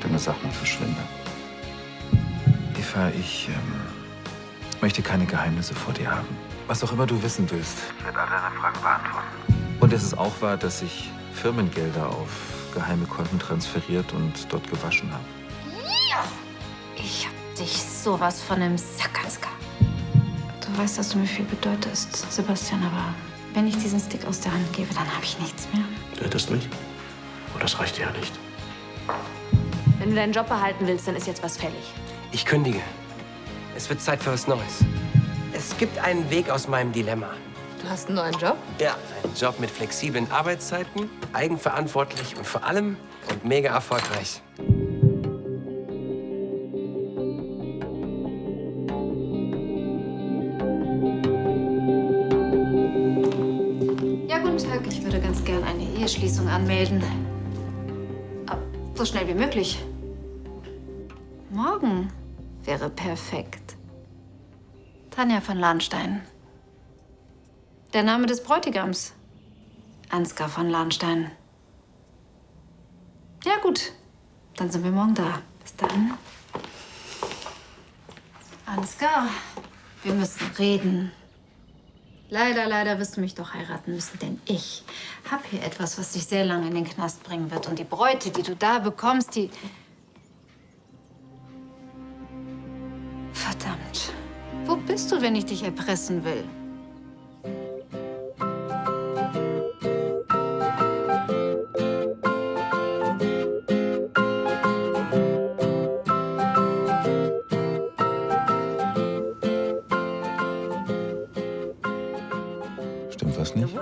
deine Sachen und verschwinde. Eva, ich möchte keine Geheimnisse vor dir haben. Was auch immer du wissen willst, ich werde all deine Fragen beantworten. Und es ist auch wahr, dass ich Firmengelder auf geheime Konten transferiert und dort gewaschen habe. Ja. Ich hab dich sowas von im Sack, Ansgar. Du weißt, dass du mir viel bedeutest, Sebastian, aber wenn ich diesen Stick aus der Hand gebe, dann habe ich nichts mehr. Du hättest mich? Oh, das reicht ja nicht. Wenn du deinen Job behalten willst, dann ist jetzt was fällig. Ich kündige. Es wird Zeit für was Neues. Es gibt einen Weg aus meinem Dilemma. Du hast einen neuen Job? Ja, einen Job mit flexiblen Arbeitszeiten, eigenverantwortlich und vor allem und mega erfolgreich. Ja, guten Tag. Ich würde ganz gern eine Eheschließung anmelden. So schnell wie möglich. Morgen wäre perfekt. Tanja von Lahnstein. Der Name des Bräutigams. Ansgar von Lahnstein. Ja, gut. Dann sind wir morgen da. Bis dann. Ansgar, wir müssen reden. Leider wirst du mich doch heiraten müssen, denn ich habe hier etwas, was dich sehr lange in den Knast bringen wird. Und die Bräute, die du da bekommst, die... Verdammt. Wo bist du, wenn ich dich erpressen will? Stimmt was nicht?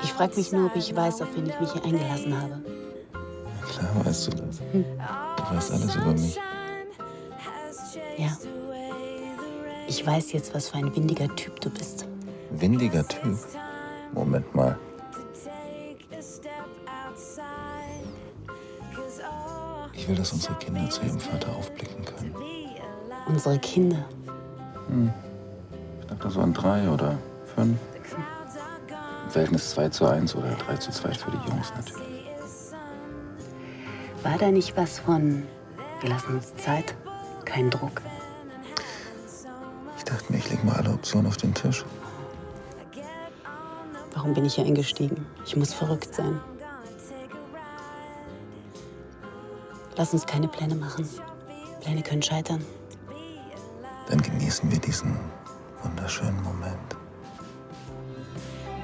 Ich frage mich nur, ob ich weiß, auf wen ich mich hier eingelassen habe. Na klar weißt du das. Du weißt alles über mich. Ja. Ich weiß jetzt, was für ein windiger Typ du bist. Windiger Typ? Moment mal. Ich will, dass unsere Kinder zu ihrem Vater aufblicken können. Unsere Kinder. Ich dachte so an 3 oder 5. Im Verhältnis 2:1 oder 3:2 für die Jungs natürlich. War da nicht was von, wir lassen uns Zeit, kein Druck? Ich dachte mir, ich leg mal alle Optionen auf den Tisch. Warum bin ich hier eingestiegen? Ich muss verrückt sein. Lass uns keine Pläne machen. Pläne können scheitern. Dann genießen wir diesen wunderschönen Moment.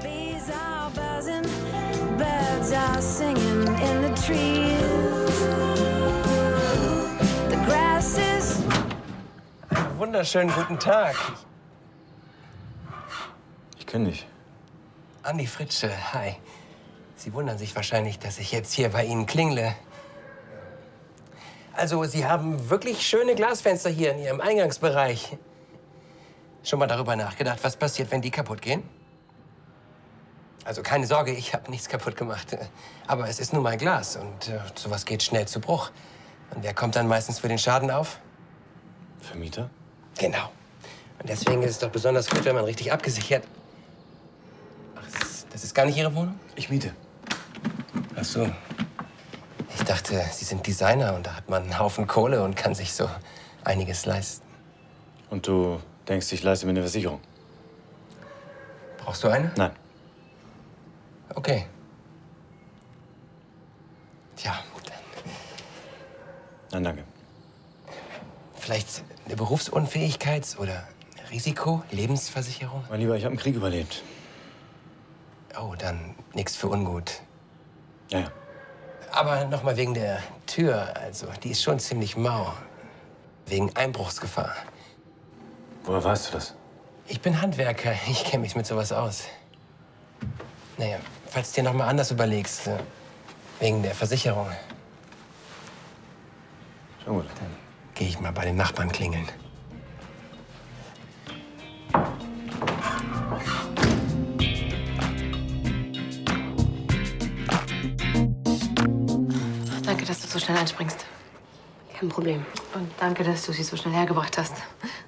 Bees are buzzing, birds are singing in the trees. The grass is... Wunderschönen guten Tag. Ich kenn dich. Andi Fritsche, hi. Sie wundern sich wahrscheinlich, dass ich jetzt hier bei Ihnen klingle. Also, Sie haben wirklich schöne Glasfenster hier in Ihrem Eingangsbereich. Schon mal darüber nachgedacht, was passiert, wenn die kaputt gehen? Also keine Sorge, ich habe nichts kaputt gemacht. Aber es ist nun mal Glas und sowas geht schnell zu Bruch. Und wer kommt dann meistens für den Schaden auf? Vermieter? Genau. Und deswegen ist es doch besonders gut, wenn man richtig abgesichert... Ach, das ist gar nicht Ihre Wohnung? Ich miete. Ach so. Ich dachte, Sie sind Designer und da hat man einen Haufen Kohle und kann sich so einiges leisten. Und du denkst, ich leiste mir eine Versicherung? Brauchst du eine? Nein. Okay. Tja, dann Nein, danke. vielleicht eine Berufsunfähigkeits- oder Risiko-Lebensversicherung? Mein Lieber, ich habe einen Krieg überlebt. Oh, dann nichts für ungut. Ja, ja. Aber noch mal wegen der Tür, also die ist schon ziemlich mau. Wegen Einbruchsgefahr. Woher weißt du das? Ich bin Handwerker, ich kenne mich mit sowas aus. Naja, falls du dir noch mal anders überlegst, wegen der Versicherung, Schon gut. dann gehe ich mal bei den Nachbarn klingeln. Danke, dass du so schnell einspringst. Kein Problem. Und danke, dass du sie so schnell hergebracht hast.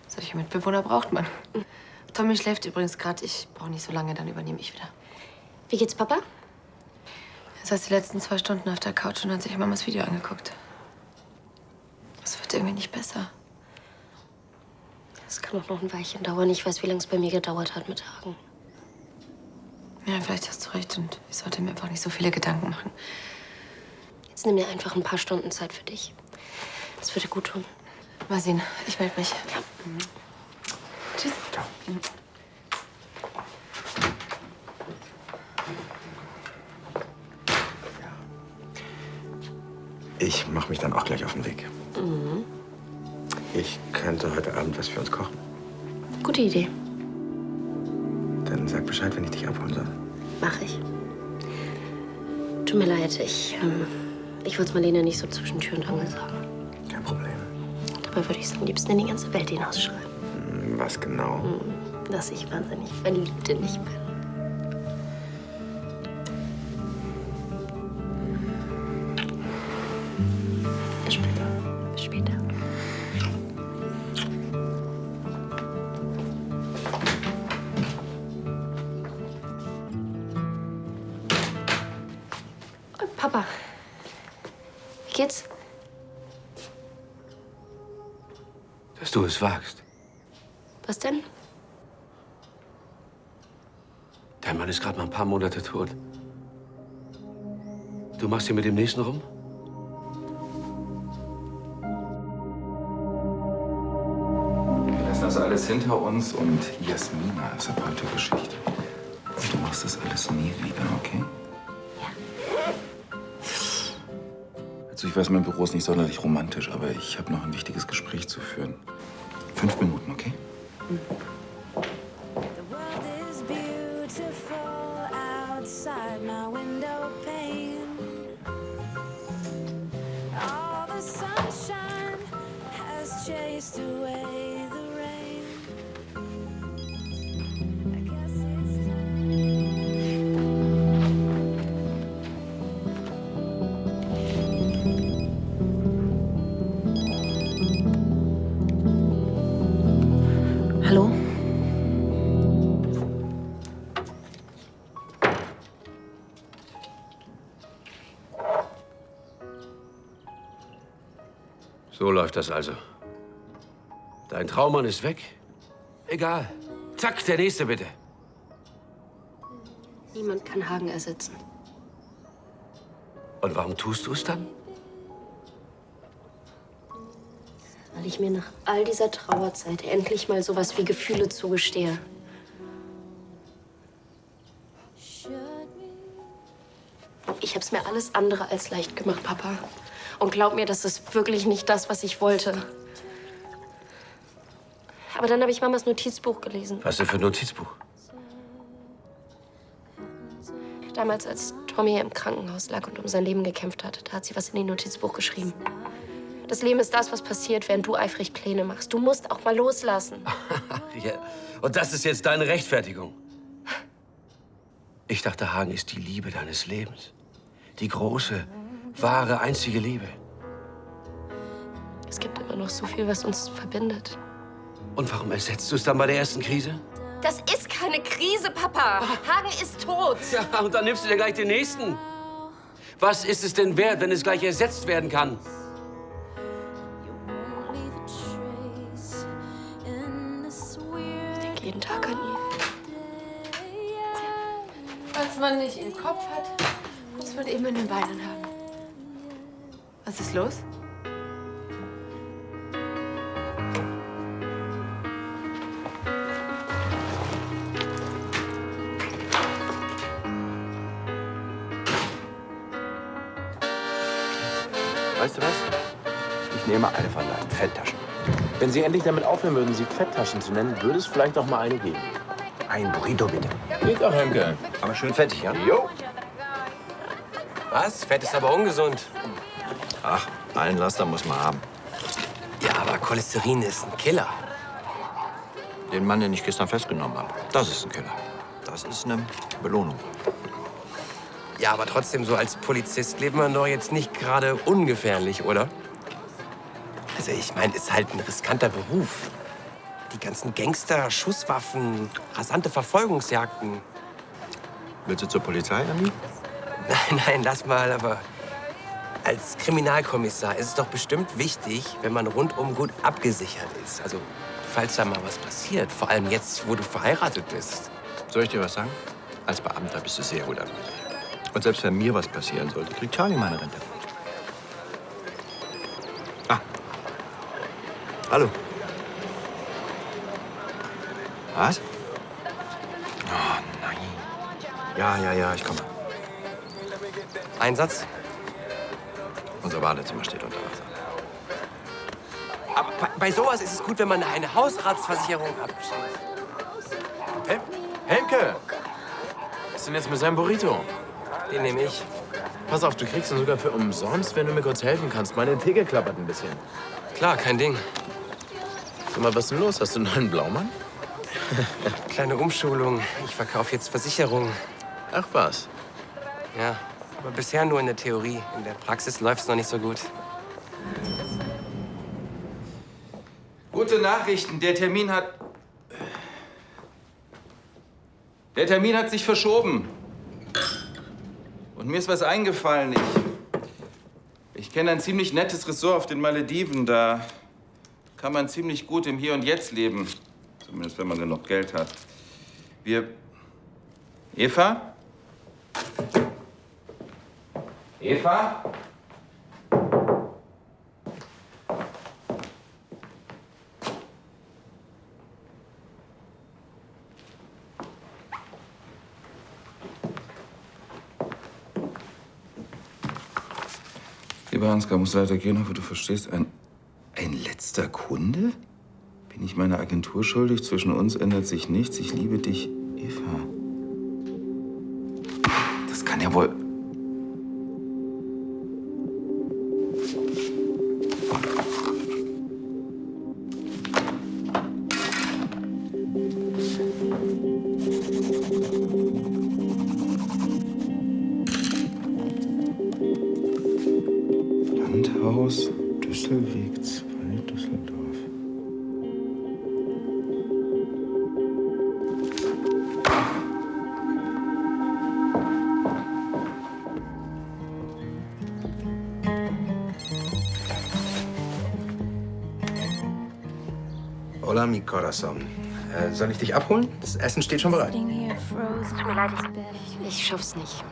Solche Mitbewohner braucht man. Tommy schläft übrigens gerade. Ich brauche nicht so lange, dann übernehme ich wieder. Wie geht's Papa? saß die letzten 2 Stunden auf der Couch und hat sich Mamas Video angeguckt. Es wird irgendwie nicht besser. Das kann auch noch ein Weilchen dauern. Ich weiß, wie lange es bei mir gedauert hat mit Hagen. Ja, vielleicht hast du recht und ich sollte mir einfach nicht so viele Gedanken machen. Jetzt nimm dir einfach ein paar Stunden Zeit für dich. Das würde gut tun. Mal sehen, ich melde mich. Ja. Tschüss. Ciao. Ich mache mich dann auch gleich auf den Weg. Ich könnte heute Abend was für uns kochen. Gute Idee. Dann sag Bescheid, wenn ich dich abholen soll. Mach ich. Tut mir leid, ich wollte es Marlene nicht so zwischen Tür und Angel sagen. Kein Problem. Dabei würde ich es am liebsten in die ganze Welt hinausschreiben. Was genau? Dass ich wahnsinnig verliebt in dich bin. Bis später. Bis später. Oh, Papa. Wie geht's? Dass du es wagst. Was denn? Dein Mann ist gerade mal ein paar Monate tot. Du machst hier mit dem Nächsten rum? Wir lassen das alles hinter uns und Jasmina ist ab heute Geschichte. Und du machst das alles nie wieder, okay? Ja. Also ich weiß, mein Büro ist nicht sonderlich romantisch, aber ich habe noch ein wichtiges Gespräch zu führen. 5 Minuten, okay? The world is beautiful outside my window pane. All the sunshine has chased away the rain. I guess it's Hallo? So läuft das also. Dein Traummann ist weg? Egal. Zack, der Nächste bitte. Niemand kann Hagen ersetzen. Und warum tust du es dann? Weil ich mir nach all dieser Trauerzeit endlich mal sowas wie Gefühle zugestehe. Ich hab's mir alles andere als leicht gemacht, Papa. Und glaub mir, das ist wirklich nicht das, was ich wollte. Aber dann habe ich Mamas Notizbuch gelesen. Was denn für ein Notizbuch? Damals, als Tommy im Krankenhaus lag und um sein Leben gekämpft hat, da hat sie was in ihr Notizbuch geschrieben. Das Leben ist das, was passiert, während du eifrig Pläne machst. Du musst auch mal loslassen. Ja. Und das ist jetzt deine Rechtfertigung? Ich dachte, Hagen ist die Liebe deines Lebens. Die große, wahre, einzige Liebe. Es gibt immer noch so viel, was uns verbindet. Und warum ersetzt du es dann bei der ersten Krise? Das ist keine Krise, Papa. Hagen ist tot. Ja, und dann nimmst du dir gleich den Nächsten. Was ist es denn wert, wenn es gleich ersetzt werden kann? Ich denke jeden Tag an ihn. Was man nicht im Kopf hat, muss man eben in den Beinen haben. Was ist los? Weißt du was? Ich nehme eine von deinen Fetttaschen. Wenn Sie endlich damit aufhören würden, sie Fetttaschen zu nennen, würde es vielleicht auch mal eine geben. Ein Burrito, bitte. Geht auch, Hemke. Aber schön fettig, ja? Jo. Was? Fett ist aber ungesund. Ach, einen Laster muss man haben. Ja, aber Cholesterin ist ein Killer. Den Mann, den ich gestern festgenommen habe, das ist ein Killer. Das ist eine Belohnung. Ja, aber trotzdem, so als Polizist lebt man doch jetzt nicht gerade ungefährlich, oder? Also ich meine, ist halt ein riskanter Beruf. Die ganzen Gangster, Schusswaffen, rasante Verfolgungsjagden. Willst du zur Polizei, Andi? Nein, lass mal, aber als Kriminalkommissar ist es doch bestimmt wichtig, wenn man rundum gut abgesichert ist. Also, falls da mal was passiert, vor allem jetzt, wo du verheiratet bist. Soll ich dir was sagen? Als Beamter bist du sehr gut abgesichert. Und selbst wenn mir was passieren sollte, kriegt Charlie meine Rente. Ah. Hallo. Was? Oh, nein. Ja, ich komme. Einsatz? Unser Badezimmer steht unter Wasser. Aber bei sowas ist es gut, wenn man eine Hausratsversicherung abschließt. Helmke! Was ist denn jetzt mit seinem Burrito? Den nehme ich. Pass auf, du kriegst ihn sogar für umsonst, wenn du mir kurz helfen kannst. Meine Theke klappert ein bisschen. Klar, kein Ding. Sag mal, was ist denn los? Hast du einen neuen Blaumann? Kleine Umschulung. Ich verkaufe jetzt Versicherungen. Ach was. Ja, aber bisher nur in der Theorie. In der Praxis läuft's noch nicht so gut. Gute Nachrichten, der Termin hat sich verschoben. Und mir ist was eingefallen. Ich kenne ein ziemlich nettes Ressort auf den Malediven. Da kann man ziemlich gut im Hier und Jetzt leben. Zumindest, wenn man genug Geld hat. Eva? Eva? Lieber Ansgar, muss leider gehen, aber du verstehst, ein letzter Kunde? Bin ich meiner Agentur schuldig? Zwischen uns ändert sich nichts. Ich liebe dich, Eva. Das kann ja wohl... Landhaus, Düsselweg 2, Düsseldorf. Hola, mi corazón. Soll ich dich abholen? Das Essen steht schon bereit. Tut mir leid, ich schaff's nicht.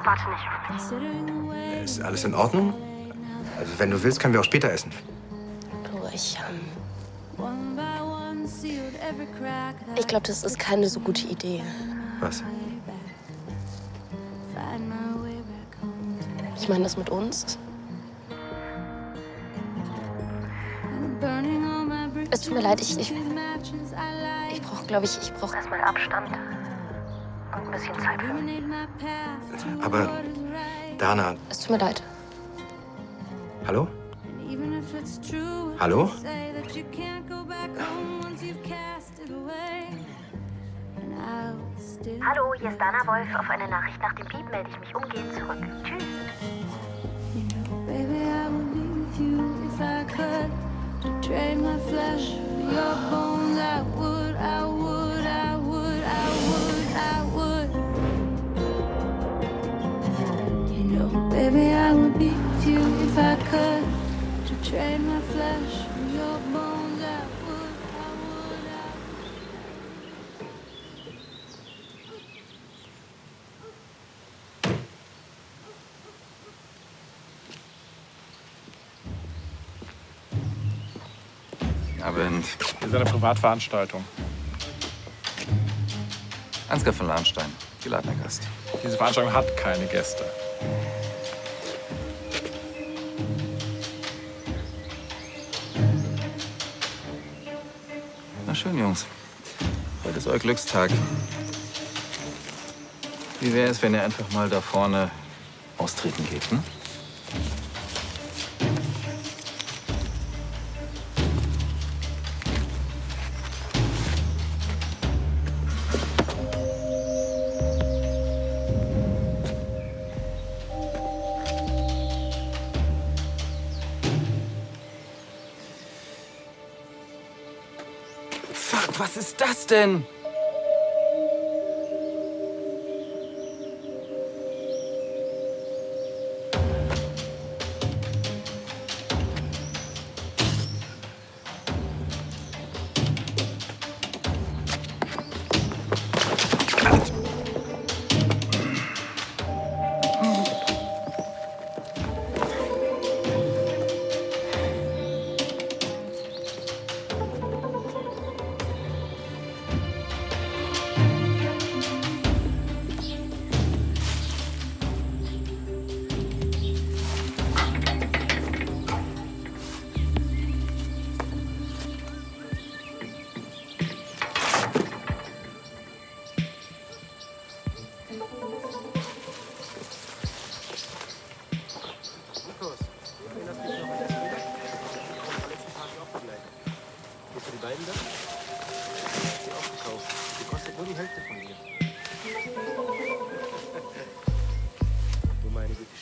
Warte nicht auf mich. Ist alles in Ordnung? Also, wenn du willst, können wir auch später essen. Du, ich glaube, das ist keine so gute Idee. Was? Ich meine, das mit uns. Es tut mir leid, ich brauche, glaube ich, erstmal Abstand. Und ein bisschen Zeit für mich. Aber, Dana... Es tut mir leid. Hallo? Hallo? Hallo, hier ist Dana Wolf. Auf eine Nachricht nach dem Piep melde ich mich umgehend zurück. Tschüss. Trade my flesh for your bones. I would. You know, baby, I would be with you if I could. To trade my flesh for your bones. I would. Abend. Das ist eine Privatveranstaltung. Ansgar von Lahnstein, geladener Gast. Diese Veranstaltung hat keine Gäste. Na schön, Jungs. Heute ist euer Glückstag. Wie wäre es, wenn ihr einfach mal da vorne austreten geht, hm? Was ist das denn?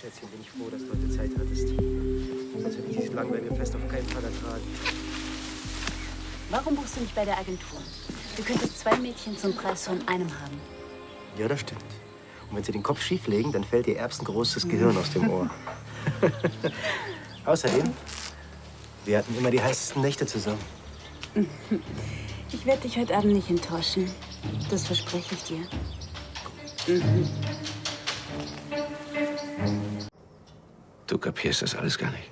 Schätzchen, bin ich froh, dass du heute Zeit hattest. Sonst hätte ich dieses langweilige Fest auf keinen Fall ertragen. Warum buchst du nicht bei der Agentur? Du könntest 2 Mädchen zum Preis von einem haben. Ja, das stimmt. Und wenn sie den Kopf schief legen, dann fällt ihr erbsengroßes Gehirn aus dem Ohr. Außerdem, wir hatten immer die heißesten Nächte zusammen. Ich werde dich heute Abend nicht enttäuschen. Das verspreche ich dir. Du kapierst das alles gar nicht.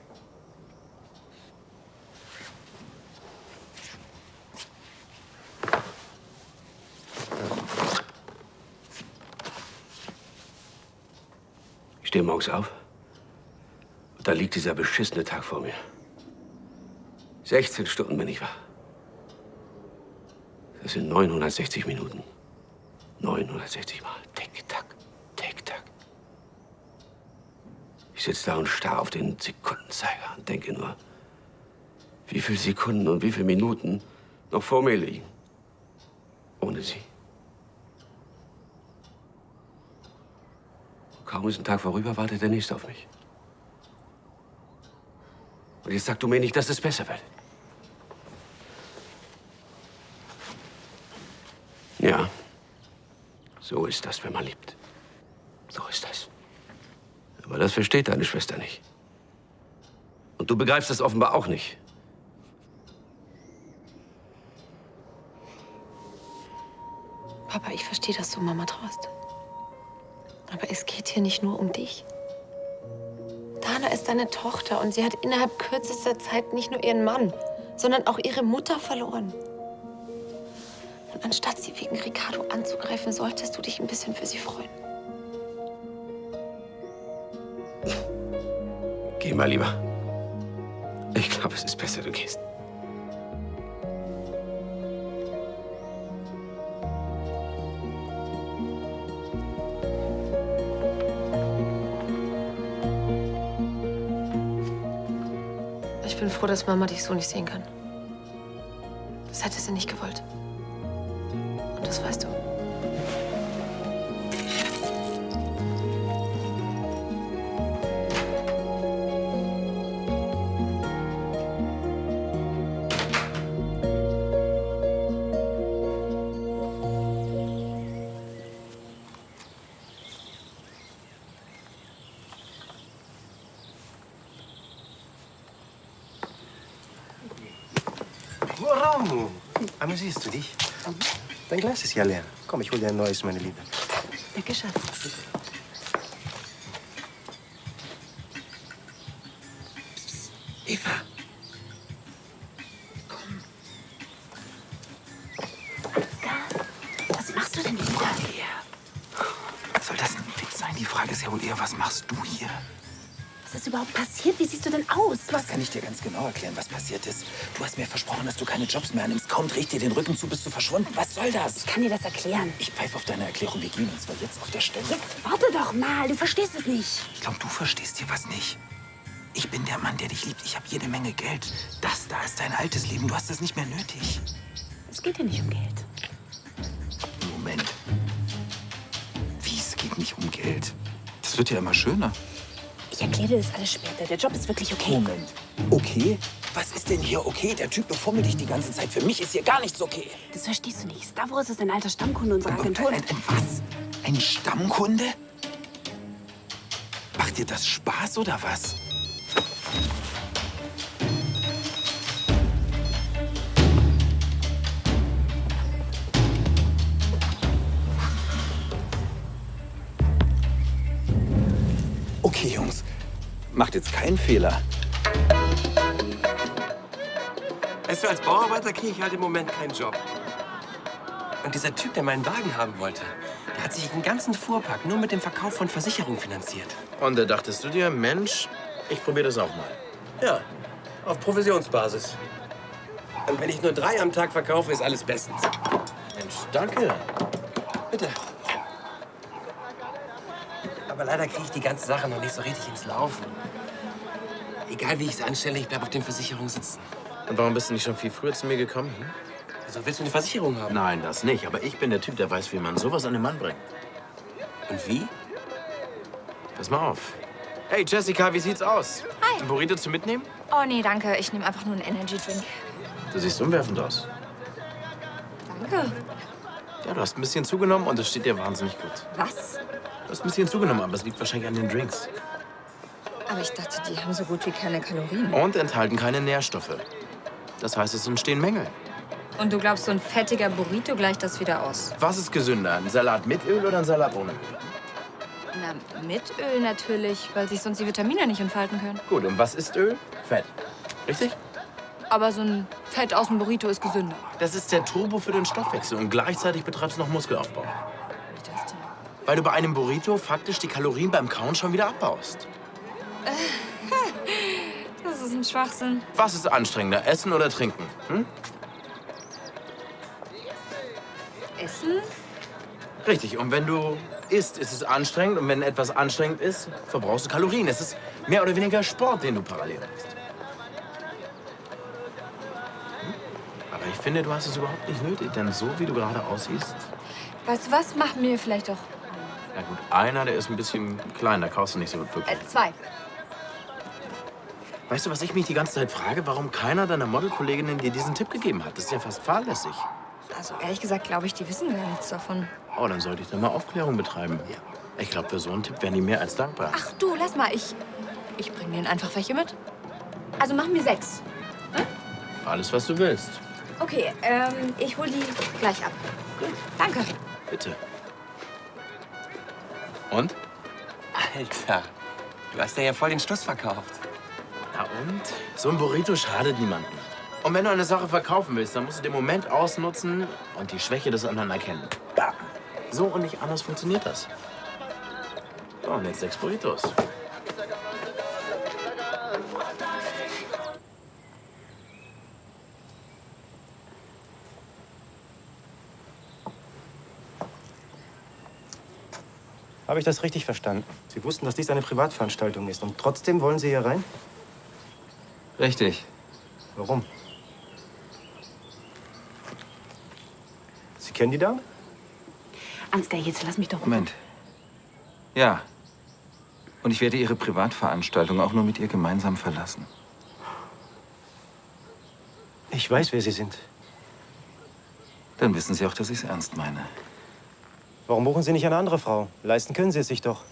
Ich stehe morgens auf und da liegt dieser beschissene Tag vor mir. 16 Stunden bin ich wach. Das sind 960 Minuten. 960 Mal. Tick-Tack, Tick-Tack. Ich sitze da und starre auf den Sekundenzeiger und denke nur, wie viele Sekunden und wie viele Minuten noch vor mir liegen. Ohne sie. Kaum ist ein Tag vorüber, wartet der nächste auf mich. Und jetzt sag du mir nicht, dass es besser wird. Ja, so ist das, wenn man liebt. So ist das. Aber das versteht deine Schwester nicht. Und du begreifst das offenbar auch nicht. Papa, ich verstehe, dass du Mama traust. Aber es geht hier nicht nur um dich. Dana ist deine Tochter und sie hat innerhalb kürzester Zeit nicht nur ihren Mann, sondern auch ihre Mutter verloren. Und anstatt sie wegen Ricardo anzugreifen, solltest du dich ein bisschen für sie freuen. Geh mal lieber. Ich glaube, es ist besser, du gehst. Ich bin froh, dass Mama dich so nicht sehen kann. Das hätte sie nicht gewollt. Und das weißt du. Wow, amüsierst du dich? Dein Glas ist ja leer. Komm, ich hol dir ein neues, meine Liebe. Danke, Schatz. Eva. Komm. Was machst du denn hier? Soll das ein Witz sein? Die Frage ist ja wohl eher, was machst du hier? Was ist überhaupt passiert? Wie siehst du denn aus? Das kann ich dir ganz genau erklären, was passiert ist. Du hast mir versprochen, dass du keine Jobs mehr annimmst. Kaum dreh ich dir den Rücken zu, bist du verschwunden. Was soll das? Ich kann dir das erklären. Ich pfeife auf deine Erklärung. Wir gehen uns zwar jetzt auf der Stelle. Jetzt warte doch mal. Du verstehst es nicht. Ich glaube, du verstehst hier was nicht. Ich bin der Mann, der dich liebt. Ich habe jede Menge Geld. Das da ist dein altes Leben. Du hast es nicht mehr nötig. Es geht dir nicht um Geld. Moment. Wie, es geht nicht um Geld? Das wird ja immer schöner. Ich erkläre dir das alles später. Der Job ist wirklich okay. Moment. Okay? Was ist denn hier okay? Der Typ befummelt dich die ganze Zeit. Für mich ist hier gar nichts okay. Das verstehst du nicht. Stavros ist ein alter Stammkunde unserer Agentur. Ein was? Ein Stammkunde? Macht dir das Spaß oder was? Okay, Jungs. Macht jetzt keinen Fehler. Weißt du, als Bauarbeiter kriege ich halt im Moment keinen Job. Und dieser Typ, der meinen Wagen haben wollte, der hat sich den ganzen Fuhrpark nur mit dem Verkauf von Versicherungen finanziert. Und da dachtest du dir, Mensch, ich probiere das auch mal. Ja, auf Provisionsbasis. Und wenn ich nur 3 am Tag verkaufe, ist alles bestens. Mensch, danke. Bitte. Aber leider kriege ich die ganze Sache noch nicht so richtig ins Laufen. Egal wie ich es anstelle, ich bleib auf den Versicherungen sitzen. Und warum bist du nicht schon viel früher zu mir gekommen? Hm? Also willst du eine Versicherung haben? Nein, das nicht. Aber ich bin der Typ, der weiß, wie man sowas an den Mann bringt. Und wie? Pass mal auf. Hey Jessica, wie sieht's aus? Hi. Ein Burrito zu mitnehmen? Oh nee, danke. Ich nehme einfach nur einen Energy Drink. Du siehst umwerfend aus. Danke. Ja, du hast ein bisschen zugenommen und es steht dir wahnsinnig gut. Was? Du hast ein bisschen zugenommen, aber es liegt wahrscheinlich an den Drinks. Aber ich dachte, die haben so gut wie keine Kalorien. Und enthalten keine Nährstoffe. Das heißt, es entstehen Mängel. Und du glaubst, so ein fettiger Burrito gleicht das wieder aus? Was ist gesünder, ein Salat mit Öl oder ein Salat ohne Öl? Na, mit Öl natürlich, weil sich sonst die Vitamine nicht entfalten können. Gut, und was ist Öl? Fett. Richtig? Aber so ein Fett aus dem Burrito ist gesünder. Das ist der Turbo für den Stoffwechsel und gleichzeitig betreibst du noch Muskelaufbau. Wie das denn? Weil du bei einem Burrito faktisch die Kalorien beim Kauen schon wieder abbaust. Das ist ein Schwachsinn. Was ist anstrengender, essen oder trinken? Hm? Essen? Richtig, und wenn du isst, ist es anstrengend. Und wenn etwas anstrengend ist, verbrauchst du Kalorien. Es ist mehr oder weniger Sport, den du parallel machst. Aber ich finde, du hast es überhaupt nicht nötig, denn so wie du gerade aussiehst... Weißt du was? Machen wir vielleicht doch Na gut, einer, der ist ein bisschen klein, da kaufst du nicht so gut wirklich. 2. Weißt du, was ich mich die ganze Zeit frage? Warum keiner deiner Modelkolleginnen dir diesen Tipp gegeben hat? Das ist ja fast fahrlässig. Also ehrlich gesagt glaube ich, die wissen gar nichts davon. Oh, dann sollte ich da mal Aufklärung betreiben. Ja. Ich glaube, für so einen Tipp wären die mehr als dankbar. Ach du, lass mal. Ich bringe denen einfach welche mit. Also machen wir 6. Hm? Alles, was du willst. Okay, ich hol die gleich ab. Gut. Danke. Bitte. Und? Alter, du hast ja voll den Stuss verkauft. Na und? So ein Burrito schadet niemandem. Und wenn du eine Sache verkaufen willst, dann musst du den Moment ausnutzen und die Schwäche des anderen erkennen. Bam. So und nicht anders funktioniert das. So, und jetzt 6 Burritos. Habe ich das richtig verstanden? Sie wussten, dass dies eine Privatveranstaltung ist und trotzdem wollen Sie hier rein? Richtig. Warum? Sie kennen die Dame? Ansgar, jetzt lass mich doch... Moment. Ja. Und ich werde Ihre Privatveranstaltung auch nur mit ihr gemeinsam verlassen. Ich weiß, wer Sie sind. Dann wissen Sie auch, dass ich es ernst meine. Warum buchen Sie nicht eine andere Frau? Leisten können Sie es sich doch.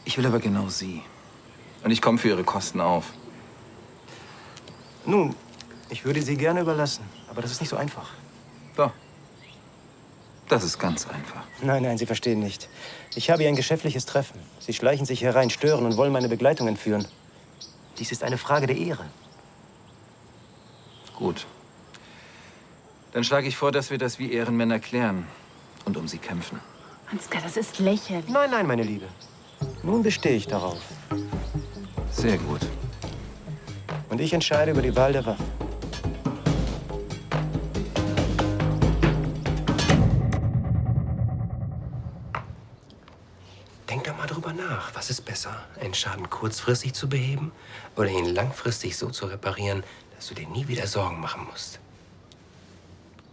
Ich will aber genau Sie. Und ich komme für Ihre Kosten auf. Nun, ich würde Sie gerne überlassen. Aber das ist nicht so einfach. Doch. Das ist ganz einfach. Nein, nein, Sie verstehen nicht. Ich habe hier ein geschäftliches Treffen. Sie schleichen sich herein, stören und wollen meine Begleitung entführen. Dies ist eine Frage der Ehre. Gut. Dann schlage ich vor, dass wir das wie Ehrenmänner klären und um Sie kämpfen. Ansgar, das ist lächerlich. Nein, nein, meine Liebe. Nun bestehe ich darauf. Sehr gut. Und ich entscheide über die Wahl der Waffe. Denk doch mal drüber nach. Was ist besser? Einen Schaden kurzfristig zu beheben oder ihn langfristig so zu reparieren, dass du dir nie wieder Sorgen machen musst?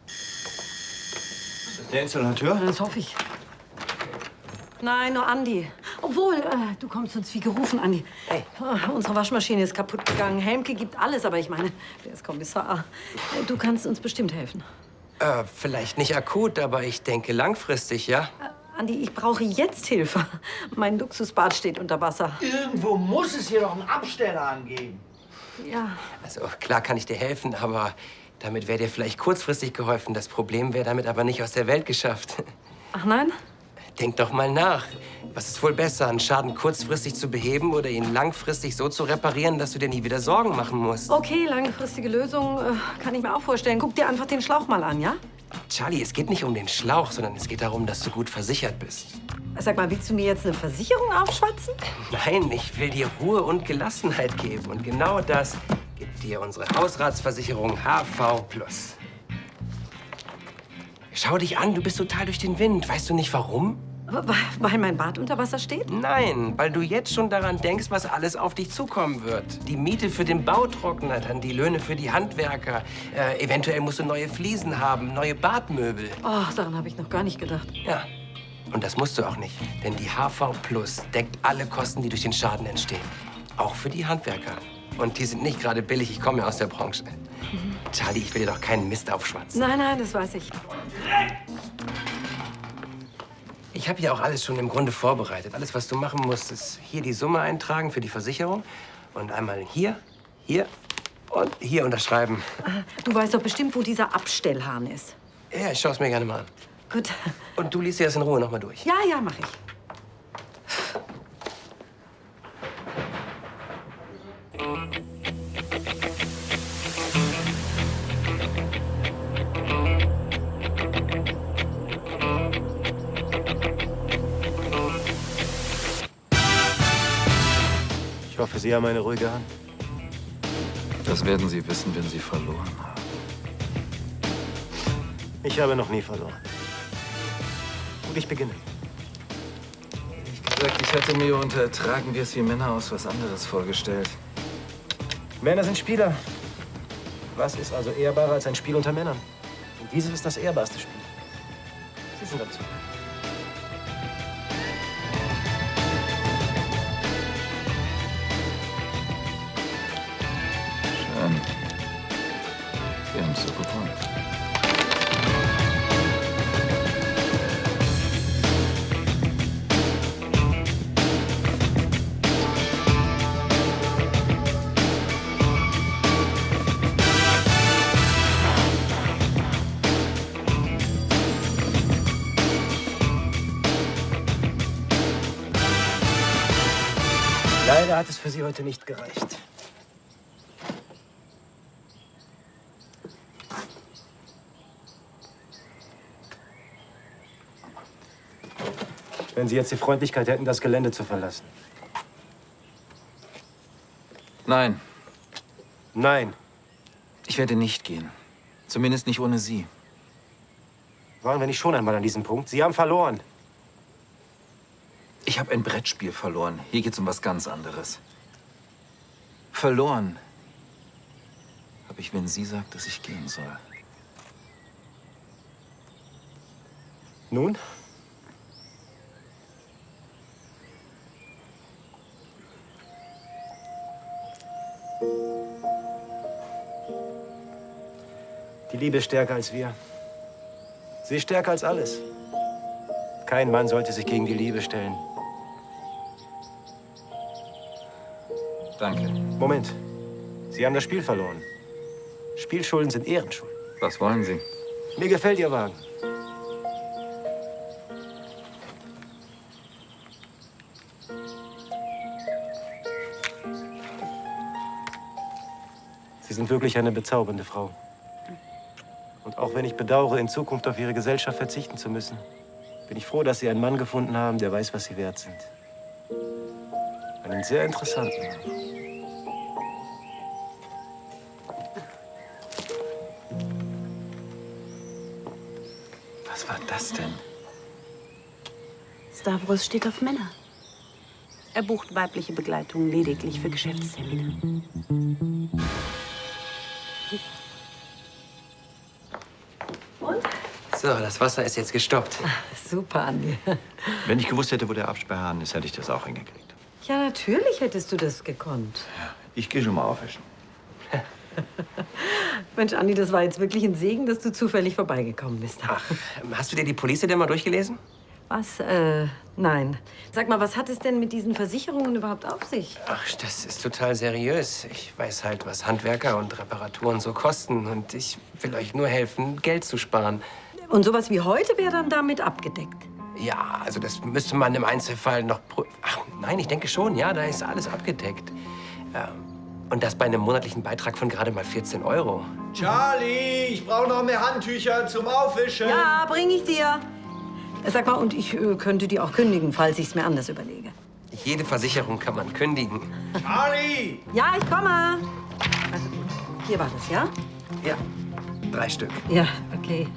Ist der Installateur? Das hoffe ich. Nein, nur Andi. Obwohl, du kommst uns wie gerufen, Andi. Hey. Unsere Waschmaschine ist kaputt gegangen. Helmke gibt alles, aber ich meine, der ist Kommissar. Du kannst uns bestimmt helfen. Vielleicht nicht akut, aber ich denke langfristig, ja? Andi, ich brauche jetzt Hilfe. Mein Luxusbad steht unter Wasser. Irgendwo muss es hier doch einen Absteller angeben. Ja. Also klar kann ich dir helfen, aber damit wäre dir vielleicht kurzfristig geholfen. Das Problem wäre damit aber nicht aus der Welt geschafft. Ach nein? Denk doch mal nach. Was ist wohl besser, einen Schaden kurzfristig zu beheben oder ihn langfristig so zu reparieren, dass du dir nie wieder Sorgen machen musst? Okay, langfristige Lösung kann ich mir auch vorstellen. Guck dir einfach den Schlauch mal an, ja? Charlie, es geht nicht um den Schlauch, sondern es geht darum, dass du gut versichert bist. Sag mal, willst du mir jetzt eine Versicherung aufschwatzen? Nein, ich will dir Ruhe und Gelassenheit geben. Und genau das gibt dir unsere Hausratsversicherung HV+. Schau dich an, du bist total durch den Wind. Weißt du nicht, warum? Weil mein Bad unter Wasser steht? Nein, weil du jetzt schon daran denkst, was alles auf dich zukommen wird. Die Miete für den Bautrockner, dann die Löhne für die Handwerker. Eventuell musst du neue Fliesen haben, neue Badmöbel. Oh, daran habe ich noch gar nicht gedacht. Ja. Und das musst du auch nicht. Denn die HV Plus deckt alle Kosten, die durch den Schaden entstehen. Auch für die Handwerker. Und die sind nicht gerade billig. Ich komme ja aus der Branche. Charlie, ich will dir doch keinen Mist aufschwatzen. Nein, nein, das weiß ich. Ich habe ja auch alles schon im Grunde vorbereitet. Alles, was du machen musst, ist hier die Summe eintragen für die Versicherung. Und einmal hier, hier und hier unterschreiben. Du weißt doch bestimmt, wo dieser Abstellhahn ist. Ja, ich schaue es mir gerne mal an. Gut. Und du liest dir das in Ruhe noch mal durch. Ja, ja, mach ich. Ich hoffe, Sie haben eine ruhige Hand. Das werden Sie wissen, wenn Sie verloren haben. Ich habe noch nie verloren. Und ich beginne. Ehrlich gesagt, ich hatte mir unter Tragen wir es wie Männer aus was anderes vorgestellt. Männer sind Spieler. Was ist also ehrbarer als ein Spiel unter Männern? Und dieses ist das ehrbarste Spiel. Sie sind dazu. Schön. Sie haben so gewonnen. Leider hat es für Sie heute nicht gereicht. Wenn Sie jetzt die Freundlichkeit hätten, das Gelände zu verlassen. Nein. Nein. Ich werde nicht gehen. Zumindest nicht ohne Sie. Waren wir nicht schon einmal an diesem Punkt? Sie haben verloren. Ich habe ein Brettspiel verloren. Hier geht's um was ganz anderes. Verloren habe ich, wenn sie sagt, dass ich gehen soll. Nun? Die Liebe ist stärker als wir. Sie ist stärker als alles. Kein Mann sollte sich gegen die Liebe stellen. Danke. Moment. Sie haben das Spiel verloren. Spielschulden sind Ehrenschulden. Was wollen Sie? Mir gefällt Ihr Wagen. Sie sind wirklich eine bezaubernde Frau. Und auch wenn ich bedauere, in Zukunft auf Ihre Gesellschaft verzichten zu müssen, bin ich froh, dass Sie einen Mann gefunden haben, der weiß, was Sie wert sind. Einen sehr interessanten Mann. Was war das denn? Stavros steht auf Männer. Er bucht weibliche Begleitung lediglich für Geschäftstermine. So, das Wasser ist jetzt gestoppt. Super, Andi. Wenn ich gewusst hätte, wo der Absperrhahn ist, hätte ich das auch hingekriegt. Ja, natürlich hättest du das gekonnt. Ich gehe schon mal aufwischen. Mensch, Andi, das war jetzt wirklich ein Segen, dass du zufällig vorbeigekommen bist. Ach, hast du dir die Police denn mal durchgelesen? Was? Nein. Sag mal, was hat es denn mit diesen Versicherungen überhaupt auf sich? Ach, das ist total seriös. Ich weiß halt, was Handwerker und Reparaturen so kosten. Und ich will euch nur helfen, Geld zu sparen. Und sowas wie heute wäre dann damit abgedeckt? Ja, also das müsste man im Einzelfall noch Ach, nein, ich denke schon, ja, da ist alles abgedeckt. Und das bei einem monatlichen Beitrag von gerade mal 14 €. Charlie, ich brauche noch mehr Handtücher zum Aufwischen. Ja, bring ich dir. Sag mal, und ich könnte die auch kündigen, falls ich es mir anders überlege. Jede Versicherung kann man kündigen. Charlie! Ja, ich komme. Also, hier war das, ja? Ja, 3 Stück. Ja, okay.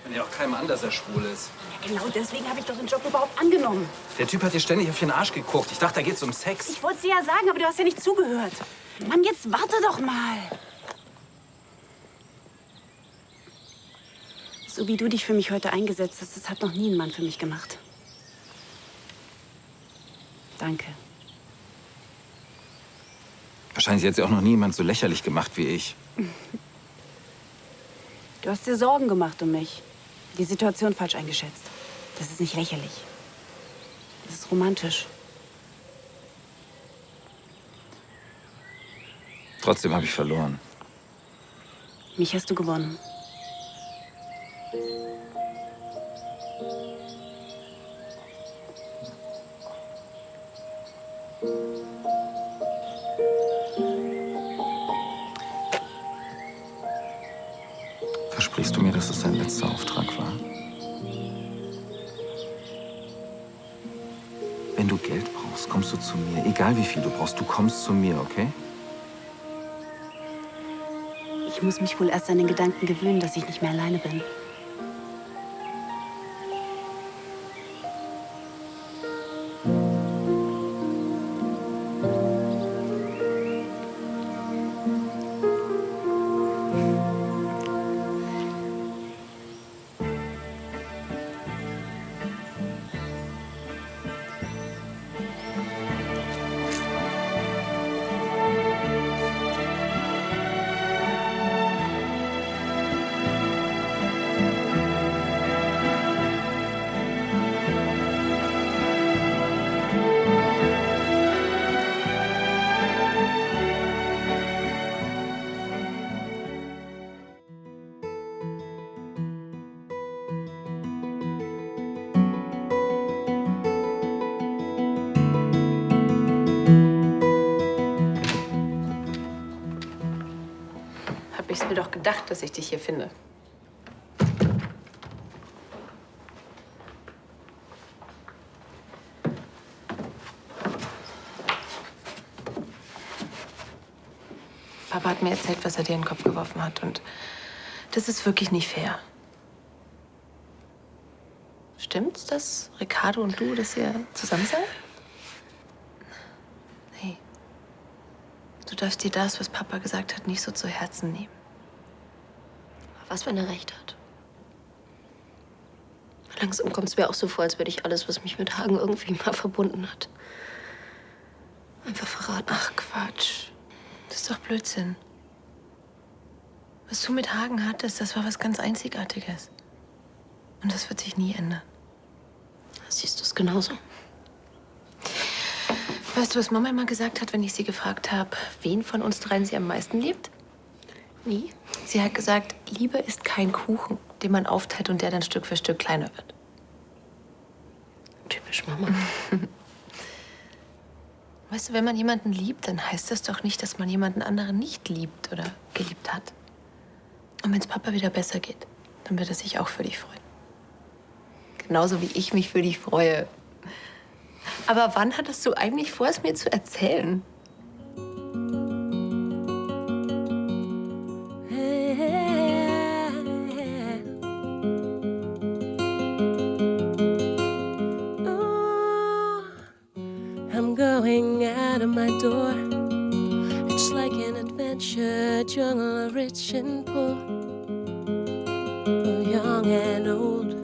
Wenn ja auch keinem anders er schwul ist. Ja, genau deswegen habe ich doch den Job überhaupt angenommen. Der Typ hat dir ständig auf den Arsch geguckt. Ich dachte, da geht's um Sex. Ich wollte es dir ja sagen, aber du hast ja nicht zugehört. Mann, jetzt warte doch mal. So wie du dich für mich heute eingesetzt hast, das hat noch nie ein Mann für mich gemacht. Danke. Wahrscheinlich hat sie auch noch nie jemand so lächerlich gemacht wie ich. Du hast dir Sorgen gemacht um mich. Die Situation falsch eingeschätzt. Das ist nicht lächerlich. Das ist romantisch. Trotzdem habe ich verloren. Mich hast du gewonnen. Versprichst du mir, dass es dein letzter Auftrag war? Wenn du Geld brauchst, kommst du zu mir. Egal wie viel du brauchst, du kommst zu mir, okay? Ich muss mich wohl erst an den Gedanken gewöhnen, dass ich nicht mehr alleine bin. Hab ich's mir doch gedacht, dass ich dich hier finde. Papa hat mir erzählt, was er dir in den Kopf geworfen hat. Und das ist wirklich nicht fair. Stimmt's, dass Ricardo und du, dass ihr zusammen seid? Nee. Du darfst dir das, was Papa gesagt hat, nicht so zu Herzen nehmen. Was, wenn er recht hat? Langsam kommt es mir auch so vor, als würde ich alles, was mich mit Hagen irgendwie mal verbunden hat, einfach verraten. Ach, Quatsch. Das ist doch Blödsinn. Was du mit Hagen hattest, das war was ganz Einzigartiges. Und das wird sich nie ändern. Siehst du es genauso? Weißt du, was Mama immer gesagt hat, wenn ich sie gefragt habe, wen von uns dreien sie am meisten liebt? Nie. Sie hat gesagt, Liebe ist kein Kuchen, den man aufteilt und der dann Stück für Stück kleiner wird. Typisch Mama. Weißt du, wenn man jemanden liebt, dann heißt das doch nicht, dass man jemanden anderen nicht liebt oder geliebt hat. Und wenn es Papa wieder besser geht, dann wird er sich auch für dich freuen. Genauso wie ich mich für dich freue. Aber wann hattest du eigentlich vor, es mir zu erzählen? I'm going out of my door. It's like an adventure, jungle, rich and poor, young and old.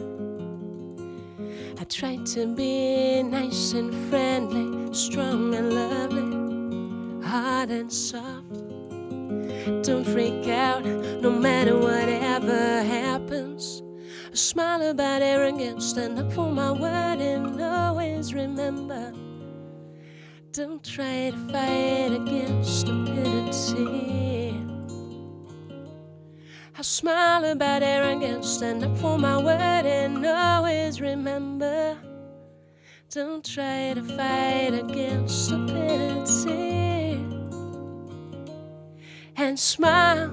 I tried to be nice and friendly, strong and lovely, hard and soft. Don't freak out, no matter whatever happens. I smile about arrogance, stand up for my word, and always remember, don't try to fight against stupidity. I smile about arrogance, stand up for my word, and always remember, don't try to fight against stupidity. And smile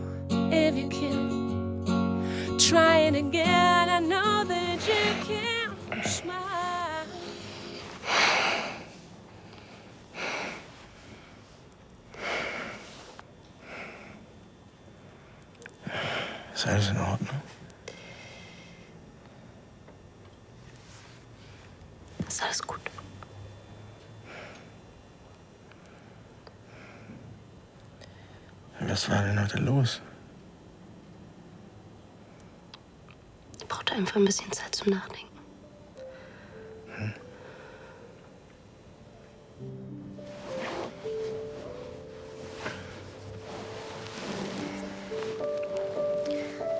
if you can. Try it again, I know that you can. Smile. Ist alles in Ordnung? Ist alles gut. Was war denn heute los? Ich brauchte einfach ein bisschen Zeit zum Nachdenken.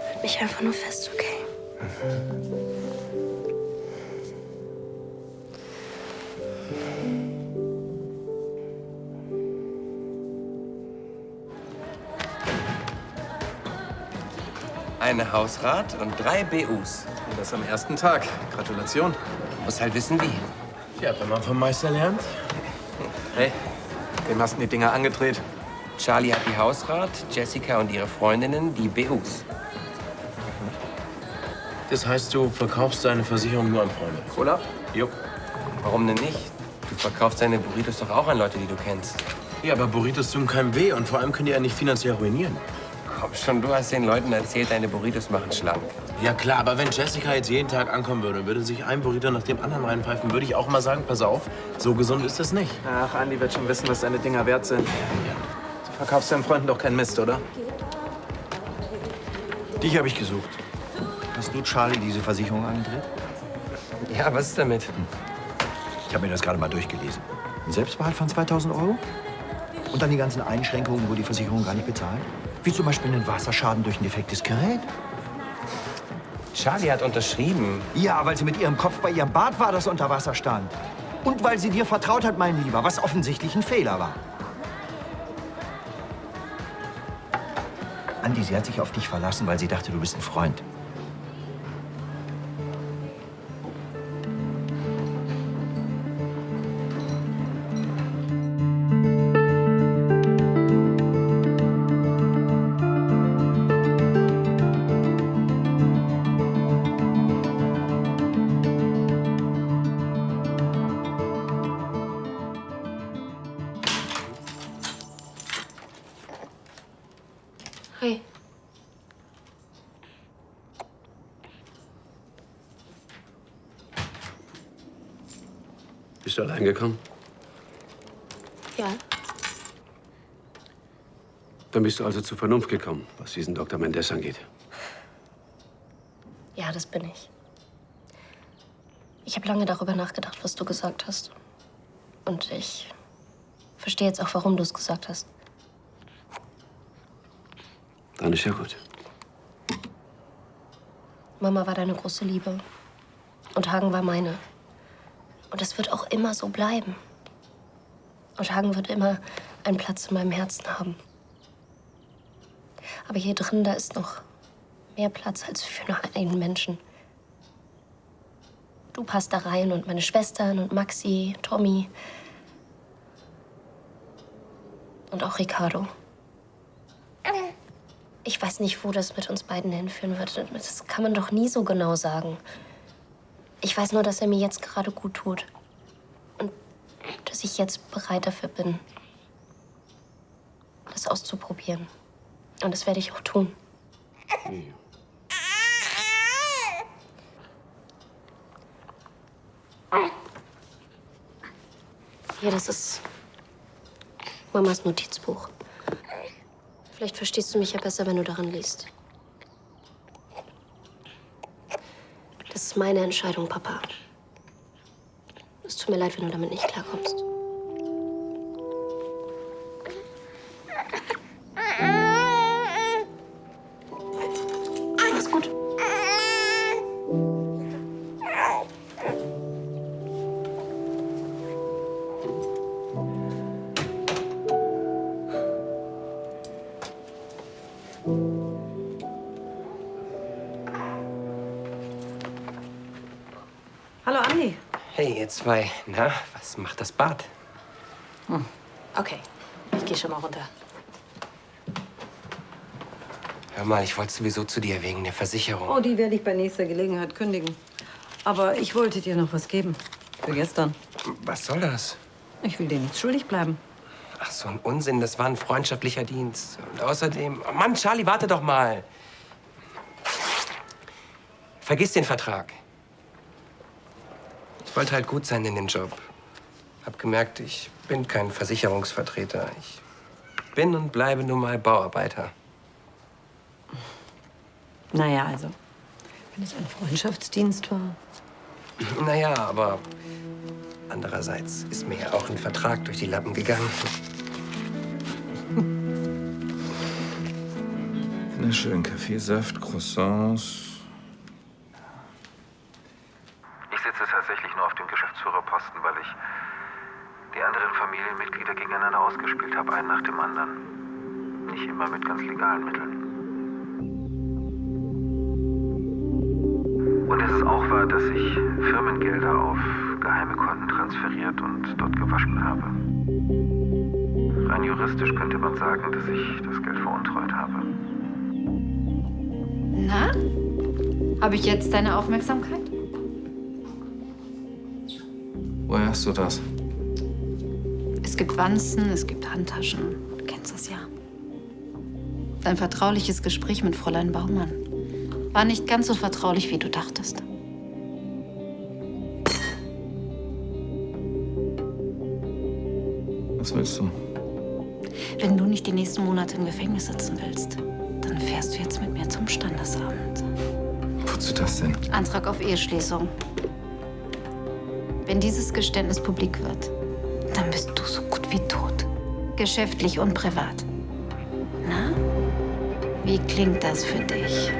Halt mich einfach nur fest, okay? Eine Hausrat und 3 BUs. Und das am ersten Tag. Gratulation. Muss halt wissen, wie. Ja, wenn man vom Meister lernt. Hey, wem hast du die Dinger angedreht? Charlie hat die Hausrat, Jessica und ihre Freundinnen die BUs. Das heißt, du verkaufst deine Versicherung nur an Freunde? Cola? Jo. Warum denn nicht? Du verkaufst deine Burritos doch auch an Leute, die du kennst. Ja, aber Burritos tun keinem weh und vor allem können die ja nicht finanziell ruinieren. Komm schon, du hast den Leuten erzählt, deine Burritos machen schlank. Ja klar, aber wenn Jessica jetzt jeden Tag ankommen würde und würde sich ein Burrito nach dem anderen reinpfeifen, würde ich auch mal sagen, pass auf, so gesund ist das nicht. Ach, Andi wird schon wissen, was deine Dinger wert sind. Du verkaufst deinen Freunden doch keinen Mist, oder? Dich habe ich gesucht. Hast du Charlie diese Versicherung angedreht? Ja, was ist damit? Ich habe mir das gerade mal durchgelesen. Ein Selbstbehalt von 2.000 €? Und dann die ganzen Einschränkungen, wo die Versicherung gar nicht bezahlt? Wie zum Beispiel einen Wasserschaden durch ein defektes Gerät? Charlie hat unterschrieben. Ja, weil sie mit ihrem Kopf bei ihrem Bad war, das unter Wasser stand. Und weil sie dir vertraut hat, mein Lieber, was offensichtlich ein Fehler war. Andi, sie hat sich auf dich verlassen, weil sie dachte, du bist ein Freund. Hey. Bist du allein gekommen? Ja. Dann bist du also zur Vernunft gekommen, was diesen Dr. Mendes angeht. Ja, das bin ich. Ich habe lange darüber nachgedacht, was du gesagt hast. Und ich verstehe jetzt auch, warum du es gesagt hast. Dann ist ja gut. Mama war deine große Liebe. Und Hagen war meine. Und das wird auch immer so bleiben. Und Hagen wird immer einen Platz in meinem Herzen haben. Aber hier drin, da ist noch mehr Platz als für nur einen Menschen. Du passt da rein und meine Schwestern und Maxi, Tommy. Und auch Ricardo. Ich weiß nicht, wo das mit uns beiden hinführen wird. Das kann man doch nie so genau sagen. Ich weiß nur, dass er mir jetzt gerade gut tut. Und dass ich jetzt bereit dafür bin, das auszuprobieren. Und das werde ich auch tun. Hier, das ist Mamas Notizbuch. Vielleicht verstehst du mich ja besser, wenn du darin liest. Das ist meine Entscheidung, Papa. Es tut mir leid, wenn du damit nicht klarkommst. Alles gut. Hallo, Andi. Hey, ihr zwei. Na, was macht das Bad? Okay, ich gehe schon mal runter. Hör mal, ich wollte sowieso zu dir wegen der Versicherung. Oh, die werde ich bei nächster Gelegenheit kündigen. Aber ich wollte dir noch was geben. Für gestern. Was soll das? Ich will dir nichts schuldig bleiben. Ach, so ein Unsinn. Das war ein freundschaftlicher Dienst. Und außerdem... Oh Mann, Charlie, warte doch mal. Vergiss den Vertrag. Ich wollte halt gut sein in dem Job. Hab gemerkt, ich bin kein Versicherungsvertreter. Ich bin und bleibe nun mal Bauarbeiter. Naja, also, wenn es ein Freundschaftsdienst war. Naja, aber andererseits ist mir ja auch ein Vertrag durch die Lappen gegangen. Na schön, Kaffeesaft, Croissants. Ich sitze tatsächlich nur auf dem Geschäftsführerposten, weil ich die anderen Familienmitglieder gegeneinander ausgespielt habe, einen nach dem anderen. Nicht immer mit ganz legalen Mitteln. Und es ist auch wahr, dass ich Firmengelder auf geheime Konten transferiert und dort gewaschen habe. Rein juristisch könnte man sagen, dass ich das Geld veruntreut habe. Na? Habe ich jetzt deine Aufmerksamkeit? Woher hast du das? Es gibt Wanzen, es gibt Handtaschen. Du kennst das ja. Dein vertrauliches Gespräch mit Fräulein Baumann war nicht ganz so vertraulich, wie du dachtest. Was willst du? Wenn du nicht die nächsten Monate im Gefängnis sitzen willst, dann fährst du jetzt mit mir zum Standesamt. Wozu das denn? Antrag auf Eheschließung. Wenn dieses Geständnis publik wird, dann bist du so gut wie tot. Geschäftlich und privat. Na? Wie klingt das für dich?